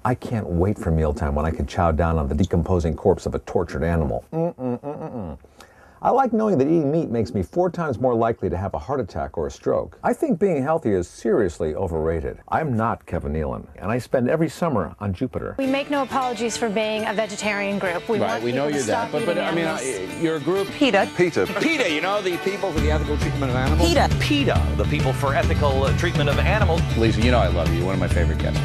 I can't wait for mealtime when I can chow down on the decomposing corpse of a tortured animal. I like knowing that eating meat makes me 4 times more likely to have a heart attack or a stroke. I think being healthy is seriously overrated. I'm not Kevin Nealon, and I spend every summer on Jupiter. We make no apologies for being a vegetarian group. We know you're that, but I mean, you're a group. PETA. PETA, you know, the people for the ethical treatment of animals. PETA, the people for ethical treatment of animals. Lisa, you know I love you. You're one of my favorite guests.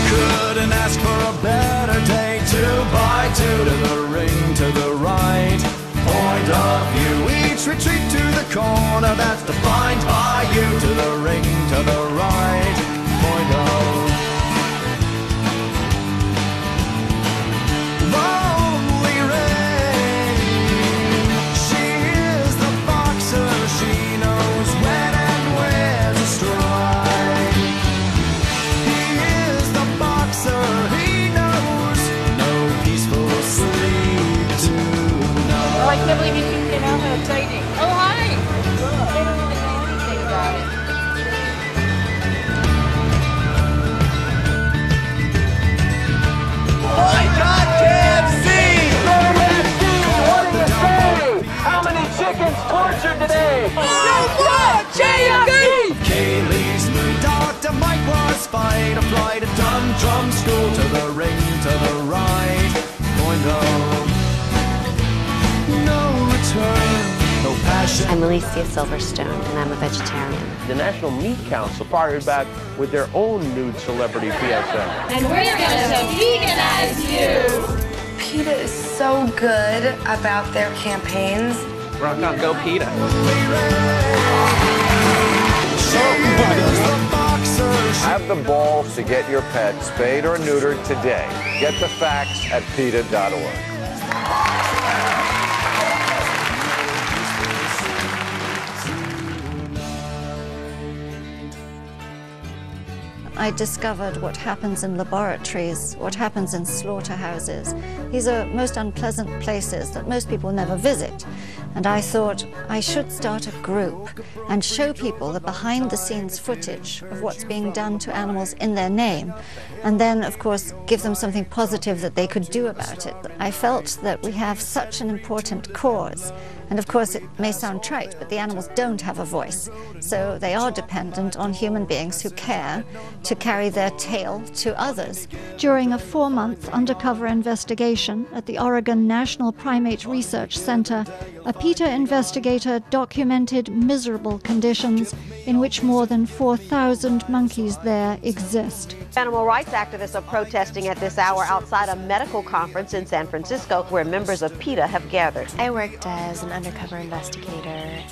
Couldn't ask for a better day to buy two to the ring to the right. Point of view, each retreat to the corner that's defined by you. To the ring to the right. Point of lonely rain. She is the boxer. She knows when and where to strike. He is the boxer. He knows no peaceful sleep tonight. Oh, I can't believe you came out of training. Oh, hi. They don't really know anything about it. Boycott KFC! What do you say? How many chickens tortured today? Kaylee's mood, Dr. Mike was fine. A flight at drum school to the ring to the right. Point of no return, no passion. I'm Alicia Silverstone, and I'm a vegetarian. The National Meat Council fired back with their own nude celebrity PSA. And we're gonna veganize you. PETA is so good about their campaigns. Rock on, go PETA. Have the balls to get your pet spayed or neutered today. Get the facts at PETA.org. I discovered what happens in laboratories, what happens in slaughterhouses. These are most unpleasant places that most people never visit. And I thought I should start a group and show people the behind-the-scenes footage of what's being done to animals in their name, and then, of course, give them something positive that they could do about it. I felt that we have such an important cause. And of course, it may sound trite, but the animals don't have a voice. So they are dependent on human beings who care to carry their tale to others. During a 4-month undercover investigation at the Oregon National Primate Research Center, a PETA investigator documented miserable conditions in which more than 4,000 monkeys there exist. Animal rights activists are protesting at this hour outside a medical conference in San Francisco where members of PETA have gathered. I worked as an undercover investigator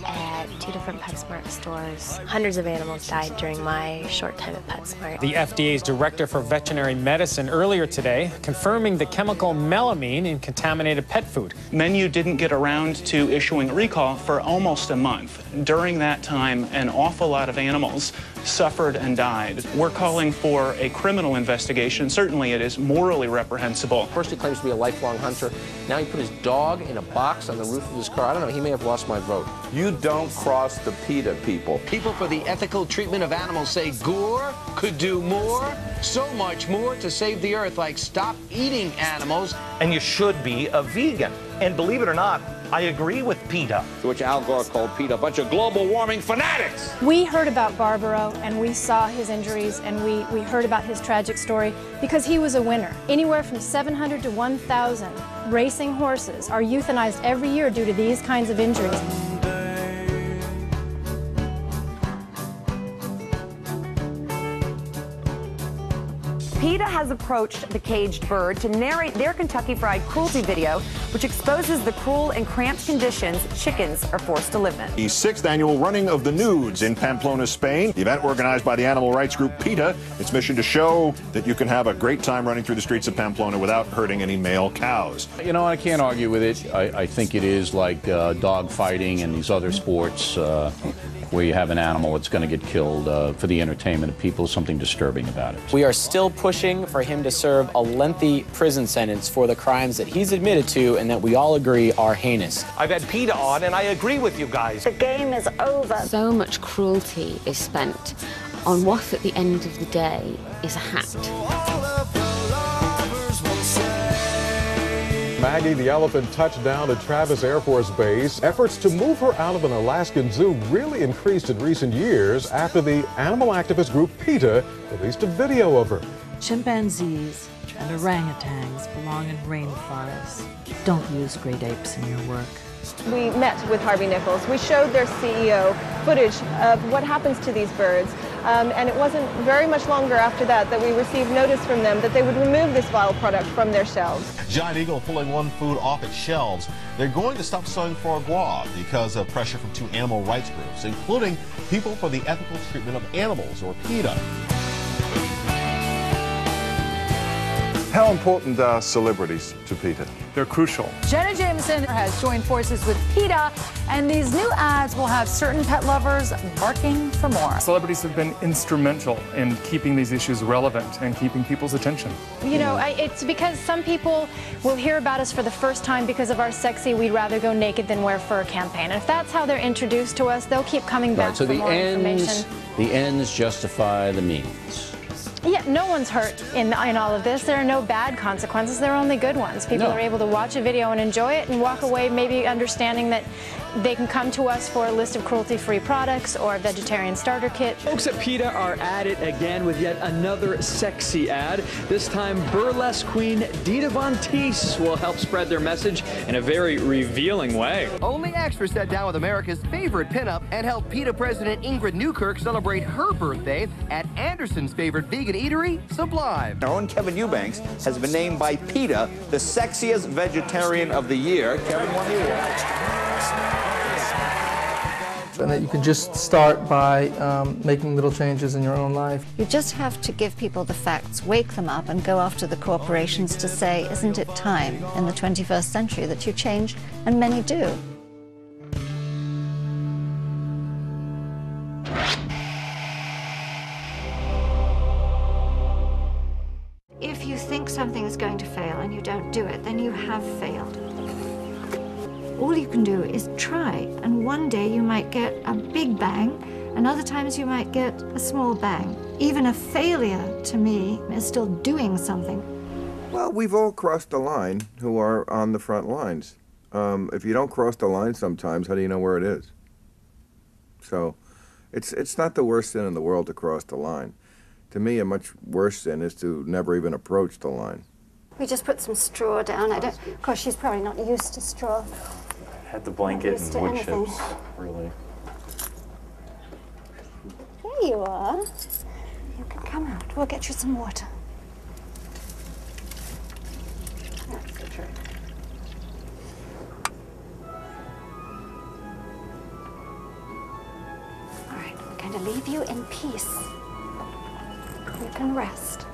at 2 different PetSmart stores. Hundreds of animals died during my short time at PetSmart. The FDA's Director for Veterinary Medicine earlier today confirming the chemical melamine in contaminated pet food. Menu didn't get around to issuing a recall for almost a month. During that time, an awful lot of animals suffered and died. We're calling for a criminal investigation. Certainly it is morally reprehensible. First he claims to be a lifelong hunter. Now he put his dog in a box on the roof of his car. I don't know, he may have lost my vote. You don't cross the PETA people. People for the ethical treatment of animals say Gore could do more, so much more to save the earth, like stop eating animals. And you should be a vegan. And believe it or not, I agree with PETA. Which Al Gore called PETA a bunch of global warming fanatics. We heard about Barbaro, and we saw his injuries, and we heard about his tragic story because he was a winner. Anywhere from 700 to 1,000 racing horses are euthanized every year due to these kinds of injuries. PETA has approached the caged bird to narrate their Kentucky Fried cruelty video, which exposes the cruel and cramped conditions chickens are forced to live in. The 6th annual Running of the Nudes in Pamplona, Spain. The event organized by the animal rights group PETA. Its mission to show that you can have a great time running through the streets of Pamplona without hurting any male cows. You know, I can't argue with it. I think it is like dog fighting and these other sports where you have an animal that's going to get killed for the entertainment of people, something disturbing about it. We are still pushing for him to serve a lengthy prison sentence for the crimes that he's admitted to and that we all agree are heinous. I've had PETA on, and I agree with you guys. The game is over. So much cruelty is spent on what at the end of the day is a hat. Maggie the elephant touched down at Travis Air Force Base. Efforts to move her out of an Alaskan zoo really increased in recent years after the animal activist group PETA released a video of her. Chimpanzees and orangutans belong in rainforests. Don't use great apes in your work. We met with Harvey Nichols. We showed their CEO footage of what happens to these birds. And it wasn't very much longer after that that we received notice from them that they would remove this vile product from their shelves. Giant Eagle pulling one food off its shelves. They're going to stop selling foie gras because of pressure from 2 animal rights groups, including People for the Ethical Treatment of Animals, or PETA. How important are celebrities to PETA? They're crucial. Jenna Jameson has joined forces with PETA, and these new ads will have certain pet lovers barking for more. Celebrities have been instrumental in keeping these issues relevant and keeping people's attention. You know, it's because some people will hear about us for the first time because of our sexy "we'd rather go naked than wear fur" campaign. And if that's how they're introduced to us, they'll keep coming back so for more information. The ends justify the means. Yeah, no one's hurt in all of this. There are no bad consequences. There are only good ones. People are able to watch a video and enjoy it and walk away maybe understanding that they can come to us for a list of cruelty-free products or a vegetarian starter kit. Folks at PETA are at it again with yet another sexy ad. This time, burlesque queen Dita Von Teese will help spread their message in a very revealing way. Only Extra sat down with America's favorite pinup and helped PETA President Ingrid Newkirk celebrate her birthday at Anderson's favorite vegan eatery, Sublime. Our own Kevin Eubanks has been named by PETA the sexiest vegetarian of the year. Kevin won the award. And that you can just start by making little changes in your own life. You just have to give people the facts, wake them up, and go after the corporations to say, isn't it time in the 21st century that you change? And many do. If you think something is going to fail and you don't do it, then you have failed. All you can do is try, and one day you might get a big bang, and other times you might get a small bang. Even a failure, to me, is still doing something. Well, we've all crossed the line who are on the front lines. If you don't cross the line sometimes, how do you know where it is? So it's not the worst sin in the world to cross the line. To me, a much worse sin is to never even approach the line. We just put some straw down. Of course, she's probably not used to straw. Had the blanket and wood chips, really. There you are. You can come out. We'll get you some water. That's the trick. All right, we're going to leave you in peace. You can rest.